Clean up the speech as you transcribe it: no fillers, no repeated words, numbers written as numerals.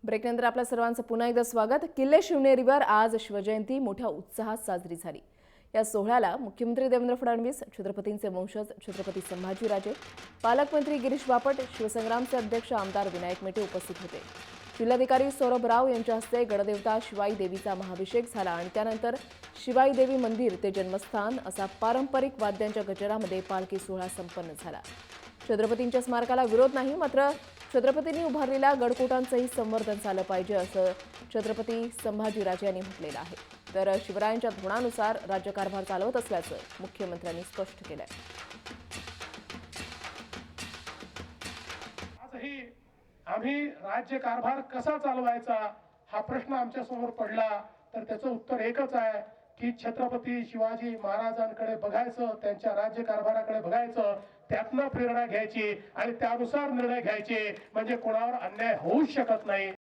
ब्रेकनंतर आपल्या सर्वांचं पुन्हा एकदा स्वागत। किल्ले शिवनेरीवर आज शिवजयंती मोठ्या उत्साहात साजरी झाली। या सोहळ्याला मुख्यमंत्री देवेंद्र फडणवीस, छत्रपतींचे वंशज छत्रपती संभाजीराजे, पालकमंत्री गिरीश बापट, शिवसंग्रामचे अध्यक्ष आमदार विनायक मेटे उपस्थित होते। जिल्हाधिकारी सौरभ राव यांच्या हस्ते गणदेवता शिवाई देवीचा महाभिषेक झाला आणि त्यानंतर शिवाई देवी मंदिर ते जन्मस्थान असा पारंपरिक वाद्यांच्या गजरामध्ये पालखी सोहळा संपन्न झाला। छत्रपतींच्या स्मारकाला विरोध नाही, मात्र छत्रपतींनी उभारलेल्या गडकोटांचंही संवर्धन झालं पाहिजे असं छत्रपती संभाजीराजे यांनी म्हटलेलं आहे। तर शिवरायांच्या धोरणानुसार राज्यकारभार चालवत असल्याचं मुख्यमंत्र्यांनी स्पष्ट केलंय। आजही आम्ही राज्यकारभार कसा चालवायचा हा प्रश्न आमच्या समोर पडला तर त्याचं उत्तर एकच आहे की छत्रपती शिवाजी महाराजांकडे बघायचं, त्यांच्या राज्यकारभाराकडे बघायचं, त्यातनं प्रेरणा घ्यायची आणि त्यानुसार निर्णय घ्यायचे, म्हणजे कोणावर अन्याय होऊ शकत नाही।